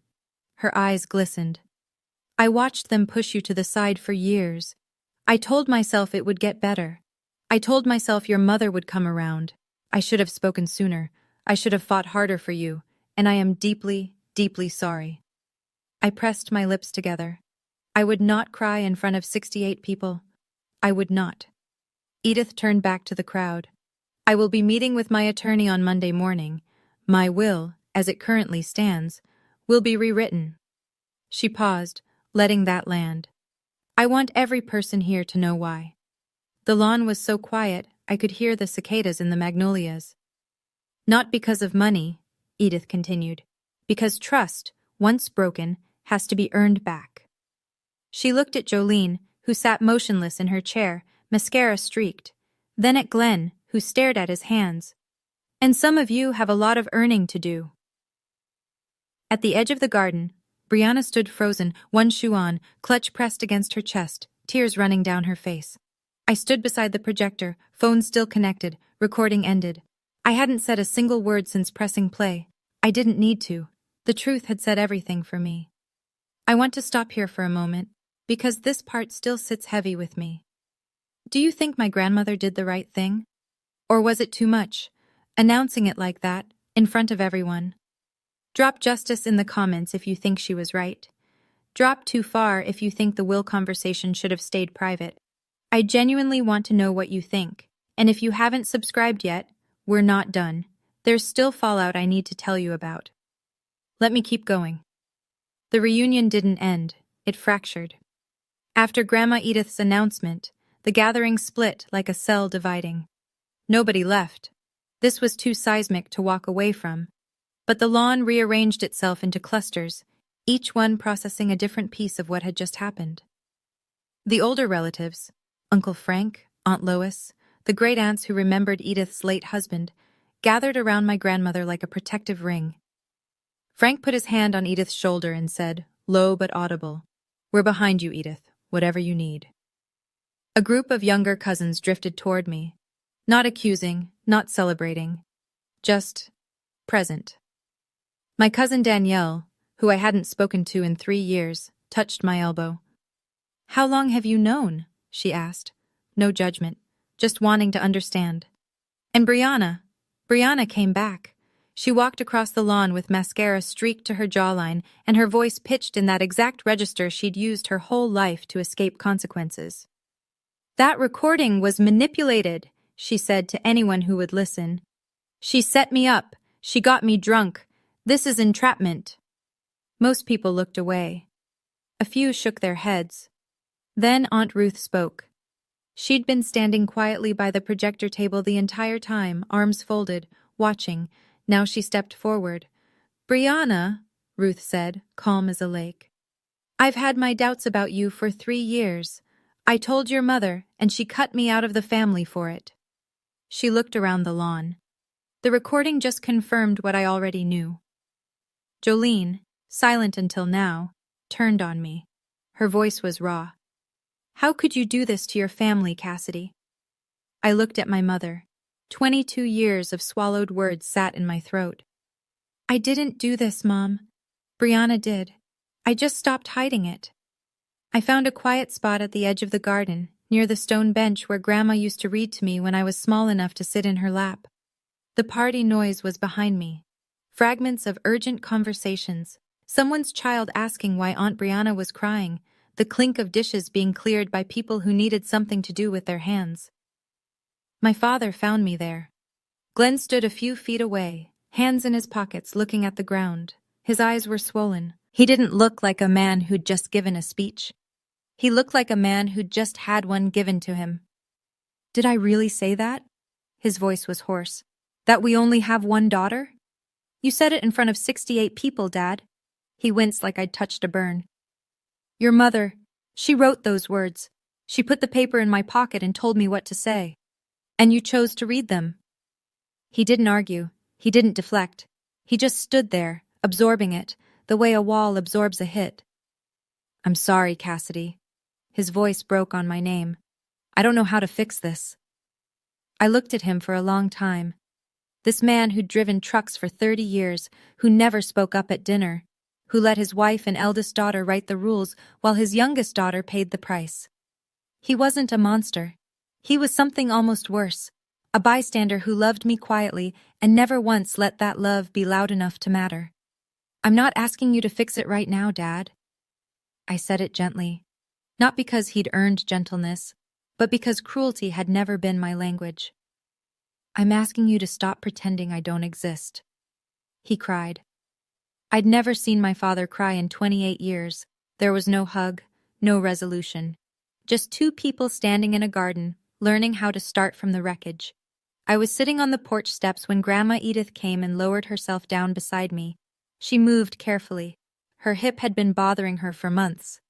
Her eyes glistened. "I watched them push you to the side for years. I told myself it would get better. I told myself your mother would come around. I should have spoken sooner. I should have fought harder for you, and I am deeply, deeply sorry." I pressed my lips together. I would not cry in front of 68 people. I would not. Edith turned back to the crowd. "I will be meeting with my attorney on Monday morning. My will, as it currently stands, will be rewritten." She paused, letting that land. "I want every person here to know why." The lawn was so quiet, I could hear the cicadas in the magnolias. "Not because of money," Edith continued, "because trust, once broken, has to be earned back." She looked at Jolene, who sat motionless in her chair, mascara streaked, then at Glenn, who stared at his hands. "And some of you have a lot of earning to do." At the edge of the garden, Brianna stood frozen, one shoe on, clutch pressed against her chest, tears running down her face. I stood beside the projector, phone still connected, recording ended. I hadn't said a single word since pressing play. I didn't need to. The truth had said everything for me. I want to stop here for a moment, because this part still sits heavy with me. Do you think my grandmother did the right thing? Or was it too much, announcing it like that, in front of everyone? Drop justice in the comments if you think she was right. Drop too far if you think the will conversation should have stayed private. I genuinely want to know what you think, and if you haven't subscribed yet, we're not done. There's still fallout I need to tell you about. Let me keep going. The reunion didn't end, it fractured. After Grandma Edith's announcement, the gathering split like a cell dividing. Nobody left. This was too seismic to walk away from. But the lawn rearranged itself into clusters, each one processing a different piece of what had just happened. The older relatives, Uncle Frank, Aunt Lois, the great aunts who remembered Edith's late husband, gathered around my grandmother like a protective ring. Frank put his hand on Edith's shoulder and said, low but audible, "We're behind you, Edith, whatever you need." A group of younger cousins drifted toward me, not accusing, not celebrating, just present. My cousin Danielle, who I hadn't spoken to in 3 years, touched my elbow. "How long have you known?" she asked. No judgment, just wanting to understand. And Brianna came back. She walked across the lawn with mascara streaked to her jawline and her voice pitched in that exact register she'd used her whole life to escape consequences. "That recording was manipulated," she said to anyone who would listen. "She set me up. She got me drunk. This is entrapment." Most people looked away. A few shook their heads. Then Aunt Ruth spoke. She'd been standing quietly by the projector table the entire time, arms folded, watching. Now she stepped forward. "Brianna," Ruth said, calm as a lake, "I've had my doubts about you for 3 years. I told your mother, and she cut me out of the family for it." She looked around the lawn. The recording just confirmed what I already knew. Jolene, silent until now, turned on me. Her voice was raw. "How could you do this to your family, Cassidy?" I looked at my mother. 22 years of swallowed words sat in my throat. "I didn't do this, Mom. Brianna did. I just stopped hiding it." I found a quiet spot at the edge of the garden, near the stone bench where Grandma used to read to me when I was small enough to sit in her lap. The party noise was behind me. Fragments of urgent conversations, someone's child asking why Aunt Brianna was crying, the clink of dishes being cleared by people who needed something to do with their hands. My father found me there. Glenn stood a few feet away, hands in his pockets looking at the ground. His eyes were swollen. He didn't look like a man who'd just given a speech. He looked like a man who'd just had one given to him. "Did I really say that?" His voice was hoarse. "That we only have one daughter? You said it in front of 68 people, Dad." He winced like I'd touched a burn. "Your mother, she wrote those words. She put the paper in my pocket and told me what to say. And you chose to read them." He didn't argue. He didn't deflect. He just stood there, absorbing it, the way a wall absorbs a hit. "I'm sorry, Cassidy." His voice broke on my name. "I don't know how to fix this." I looked at him for a long time. This man who'd driven trucks for 30 years, who never spoke up at dinner, who let his wife and eldest daughter write the rules while his youngest daughter paid the price. He wasn't a monster. He was something almost worse, a bystander who loved me quietly and never once let that love be loud enough to matter. "I'm not asking you to fix it right now, Dad." I said it gently, not because he'd earned gentleness, but because cruelty had never been my language. "I'm asking you to stop pretending I don't exist." He cried. I'd never seen my father cry in 28 years. There was no hug, no resolution. Just 2 people standing in a garden, learning how to start from the wreckage. I was sitting on the porch steps when Grandma Edith came and lowered herself down beside me. She moved carefully. Her hip had been bothering her for months.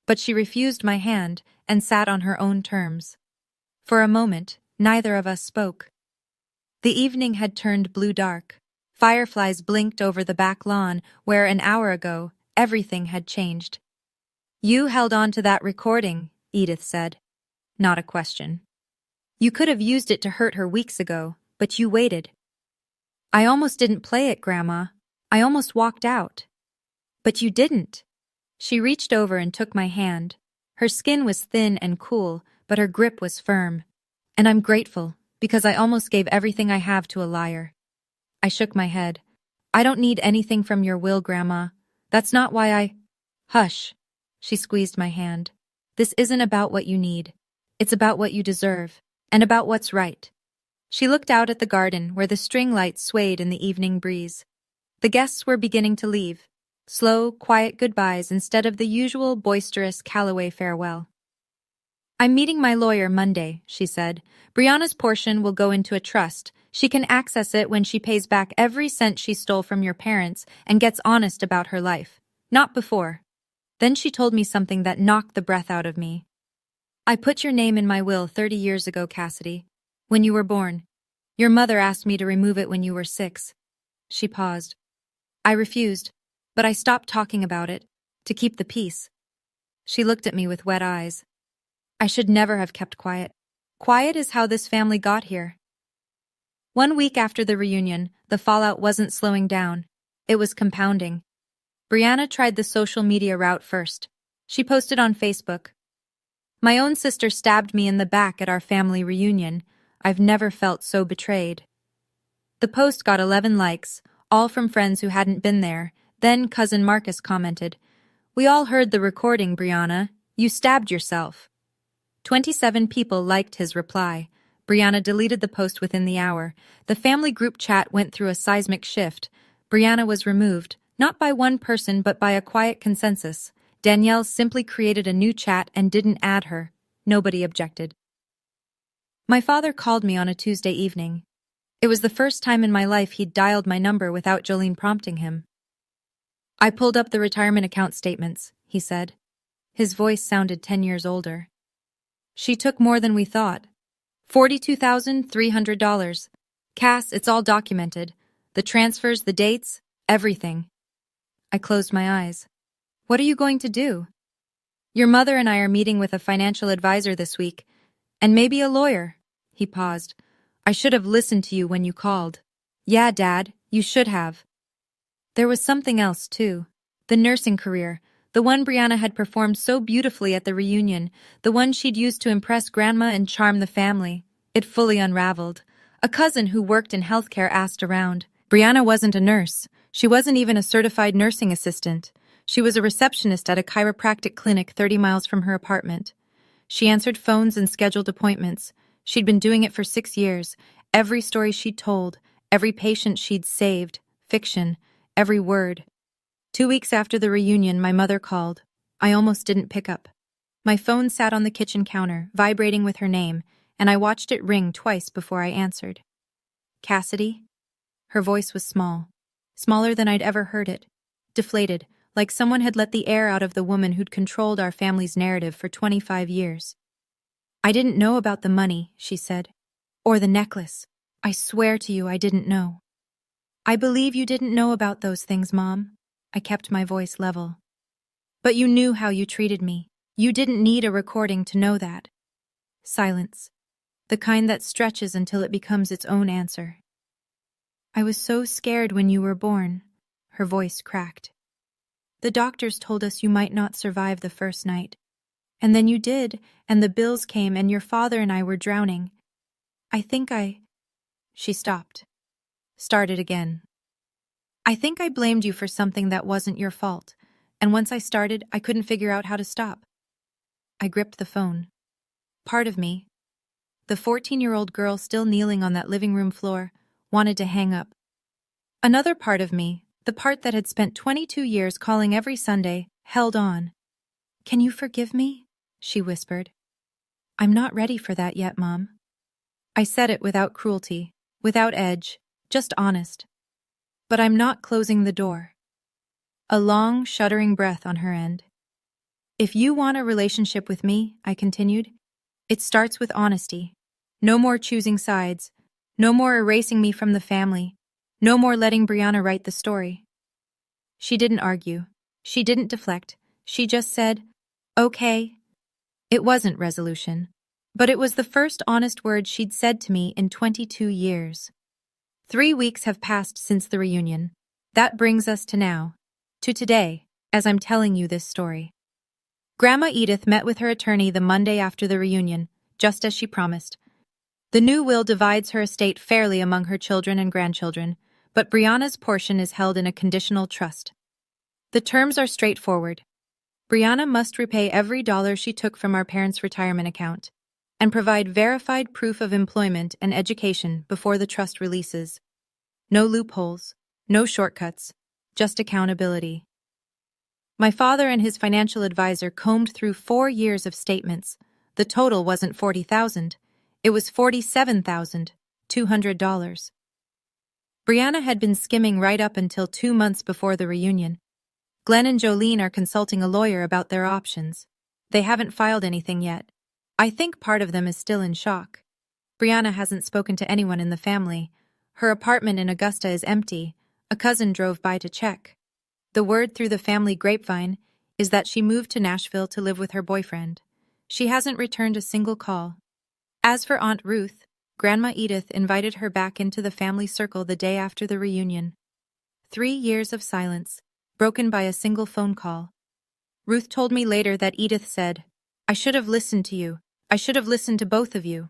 But she refused my hand and sat on her own terms. For a moment, neither of us spoke. The evening had turned blue-dark. Fireflies blinked over the back lawn where an hour ago everything had changed. "You held on to that recording," Edith said. Not a question. "You could have used it to hurt her weeks ago, but you waited." "I almost didn't play it, Grandma. I almost walked out." "But you didn't." She reached over and took my hand. Her skin was thin and cool, but her grip was firm. "And I'm grateful, because I almost gave everything I have to a liar." I shook my head. "I don't need anything from your will, Grandma. That's not why I—" "Hush." She squeezed my hand. "This isn't about what you need. It's about what you deserve, and about what's right." She looked out at the garden where the string lights swayed in the evening breeze. The guests were beginning to leave. Slow, quiet goodbyes instead of the usual boisterous Callaway farewell. "I'm meeting my lawyer Monday," she said. "Brianna's portion will go into a trust. She can access it when she pays back every cent she stole from your parents and gets honest about her life. Not before." Then she told me something that knocked the breath out of me. "I put your name in my will 30 years ago, Cassidy. When you were born. Your mother asked me to remove it when you were 6. She paused. I refused, but I stopped talking about it, to keep the peace. She looked at me with wet eyes. I should never have kept quiet. Quiet is how this family got here. 1 week after the reunion, the fallout wasn't slowing down. It was compounding. Brianna tried the social media route first. She posted on Facebook. My own sister stabbed me in the back at our family reunion. I've never felt so betrayed. The post got 11 likes, all from friends who hadn't been there. Then cousin Marcus commented, "We all heard the recording, Brianna. You stabbed yourself." 27 people liked his reply. Brianna deleted the post within the hour. The family group chat went through a seismic shift. Brianna was removed, not by one person but by a quiet consensus. Danielle simply created a new chat and didn't add her. Nobody objected. My father called me on a Tuesday evening. It was the first time in my life he'd dialed my number without Jolene prompting him. "I pulled up the retirement account statements," he said. His voice sounded 10 years older. "She took more than we thought. $42,300. Cass, it's all documented. The transfers, the dates, everything." I closed my eyes. "What are you going to do?" "Your mother and I are meeting with a financial advisor this week, and maybe a lawyer." He paused. "I should have listened to you when you called." "Yeah, Dad, you should have." There was something else, too. The nursing career, the one Brianna had performed so beautifully at the reunion, the one she'd used to impress Grandma and charm the family. It fully unraveled. A cousin who worked in healthcare asked around. Brianna wasn't a nurse. She wasn't even a certified nursing assistant. She was a receptionist at a chiropractic clinic 30 miles from her apartment. She answered phones and scheduled appointments. She'd been doing it for 6 years. Every story she'd told, every patient she'd saved, fiction, every word. 2 weeks after the reunion, my mother called. I almost didn't pick up. My phone sat on the kitchen counter, vibrating with her name, and I watched it ring twice before I answered. "Cassidy?" Her voice was small, smaller than I'd ever heard it, deflated, like someone had let the air out of the woman who'd controlled our family's narrative for 25 years. "I didn't know about the money," she said. "Or the necklace. I swear to you I didn't know." "I believe you didn't know about those things, Mom." I kept my voice level. "But you knew how you treated me. You didn't need a recording to know that." Silence. The kind that stretches until it becomes its own answer. "I was so scared when you were born." Her voice cracked. "The doctors told us you might not survive the first night. And then you did, and the bills came, and your father and I were drowning. She stopped. Started again. "I think I blamed you for something that wasn't your fault, and once I started, I couldn't figure out how to stop." I gripped the phone. Part of me, the 14-year-old girl still kneeling on that living room floor, wanted to hang up. Another part of me, the part that had spent 22 years calling every Sunday, held on. "Can you forgive me?" she whispered. "I'm not ready for that yet, Mom." I said it without cruelty, without edge, just honest. "But I'm not closing the door." A long, shuddering breath on her end. "If you want a relationship with me," I continued, "it starts with honesty. No more choosing sides. No more erasing me from the family. No more letting Brianna write the story." She didn't argue. She didn't deflect. She just said, "Okay." It wasn't resolution, but it was the first honest word she'd said to me in 22 years. 3 weeks have passed since the reunion. That brings us to now, to today, as I'm telling you this story. Grandma Edith met with her attorney the Monday after the reunion, just as she promised. The new will divides her estate fairly among her children and grandchildren, but Brianna's portion is held in a conditional trust. The terms are straightforward. Brianna must repay every dollar she took from our parents' retirement account and provide verified proof of employment and education before the trust releases. No loopholes, no shortcuts, just accountability. My father and his financial advisor combed through 4 years of statements. The total wasn't $40,000. It was $47,200. Brianna had been skimming right up until 2 months before the reunion. Glenn and Jolene are consulting a lawyer about their options. They haven't filed anything yet. I think part of them is still in shock. Brianna hasn't spoken to anyone in the family. Her apartment in Augusta is empty. A cousin drove by to check. The word through the family grapevine is that she moved to Nashville to live with her boyfriend. She hasn't returned a single call. As for Aunt Ruth, Grandma Edith invited her back into the family circle the day after the reunion. 3 years of silence, broken by a single phone call. Ruth told me later that Edith said, "I should have listened to you. I should have listened to both of you."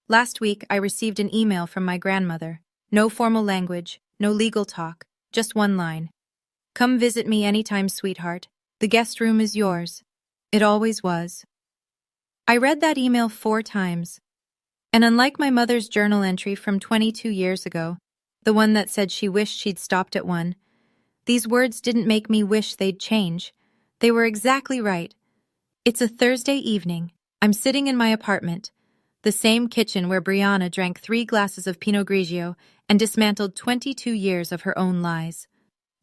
Last week, I received an email from my grandmother. No formal language, no legal talk, just one line. "Come visit me anytime, sweetheart. The guest room is yours." It always was. I read that email 4 times. And unlike my mother's journal entry from 22 years ago, the one that said she wished she'd stopped at 1, these words didn't make me wish they'd change. They were exactly right. It's a Thursday evening. I'm sitting in my apartment, the same kitchen where Brianna drank 3 glasses of Pinot Grigio and dismantled 22 years of her own lies.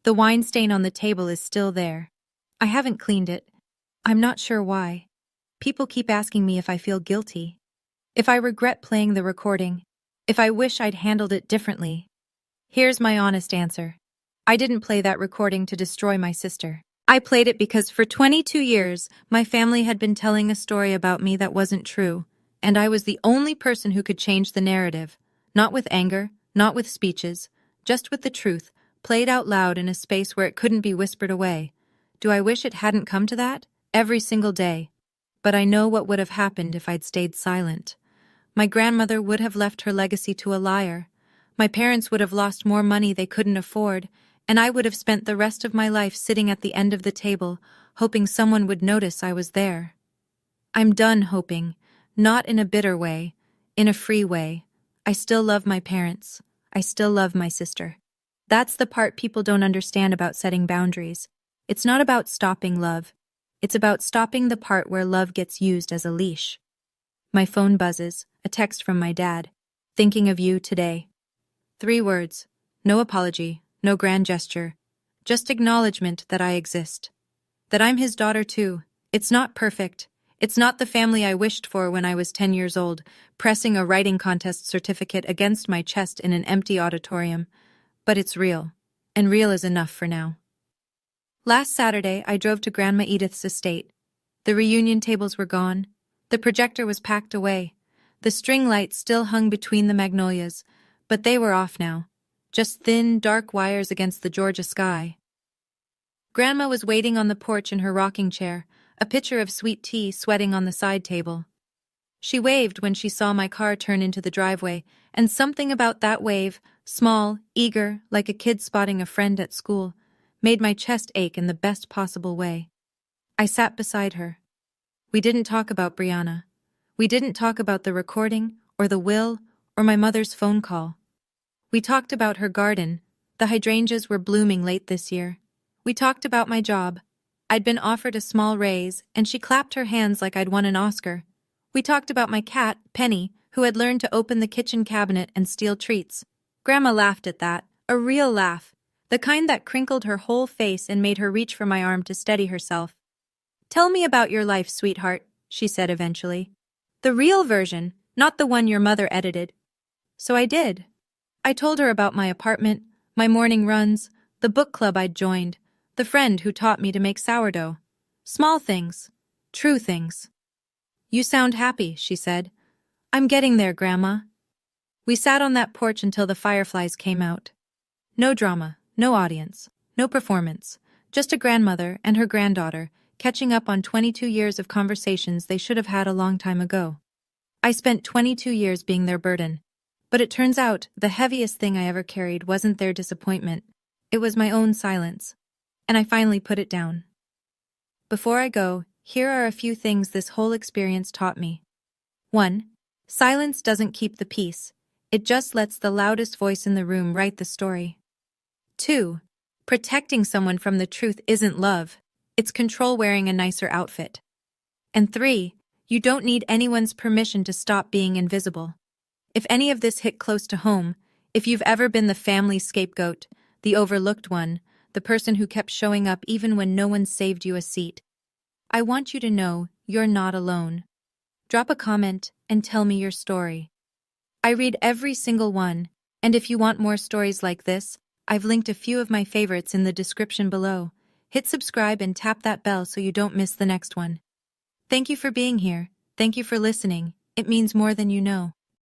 The wine stain on the table is still there. I haven't cleaned it. I'm not sure why. People keep asking me if I feel guilty, if I regret playing the recording, if I wish I'd handled it differently. Here's my honest answer. I didn't play that recording to destroy my sister. I played it because for 22 years, my family had been telling a story about me that wasn't true, and I was the only person who could change the narrative. Not with anger, not with speeches, just with the truth, played out loud in a space where it couldn't be whispered away. Do I wish it hadn't come to that? Every single day. But I know what would have happened if I'd stayed silent. My grandmother would have left her legacy to a liar. My parents would have lost more money they couldn't afford, and I would have spent the rest of my life sitting at the end of the table, hoping someone would notice I was there. I'm done hoping, not in a bitter way, in a free way. I still love my parents. I still love my sister. That's the part people don't understand about setting boundaries. It's not about stopping love. It's about stopping the part where love gets used as a leash. My phone buzzes, a text from my dad. "Thinking of you today." 3 words. No apology, no grand gesture. Just acknowledgement that I exist. That I'm his daughter too. It's not perfect. It's not the family I wished for when I was 10 years old, pressing a writing contest certificate against my chest in an empty auditorium. But it's real. And real is enough for now. Last Saturday, I drove to Grandma Edith's estate. The reunion tables were gone. The projector was packed away. The string lights still hung between the magnolias, but they were off now. Just thin, dark wires against the Georgia sky. Grandma was waiting on the porch in her rocking chair, a pitcher of sweet tea sweating on the side table. She waved when she saw my car turn into the driveway, and something about that wave, small, eager, like a kid spotting a friend at school, made my chest ache in the best possible way. I sat beside her. We didn't talk about Brianna. We didn't talk about the recording, or the will, or my mother's phone call. We talked about her garden. The hydrangeas were blooming late this year. We talked about my job. I'd been offered a small raise, and she clapped her hands like I'd won an Oscar. We talked about my cat, Penny, who had learned to open the kitchen cabinet and steal treats. Grandma laughed at that, a real laugh, the kind that crinkled her whole face and made her reach for my arm to steady herself. "Tell me about your life, sweetheart," she said eventually. "The real version, not the one your mother edited." So I did. I told her about my apartment, my morning runs, the book club I'd joined, the friend who taught me to make sourdough. Small things, true things. "You sound happy," she said. "I'm getting there, Grandma." We sat on that porch until the fireflies came out. No drama, no audience, no performance, just a grandmother and her granddaughter catching up on 22 years of conversations they should have had a long time ago. I spent 22 years being their burden, but it turns out the heaviest thing I ever carried wasn't their disappointment, it was my own silence, and I finally put it down. Before I go, here are a few things this whole experience taught me. 1. Silence doesn't keep the peace, it just lets the loudest voice in the room write the story. 2. Protecting someone from the truth isn't love, it's control wearing a nicer outfit. And 3. You don't need anyone's permission to stop being invisible. If any of this hit close to home, if you've ever been the family scapegoat, the overlooked one, the person who kept showing up even when no one saved you a seat, I want you to know you're not alone. Drop a comment and tell me your story. I read every single one, and if you want more stories like this, I've linked a few of my favorites in the description below. Hit subscribe and tap that bell so you don't miss the next one. Thank you for being here. Thank you for listening. It means more than you know.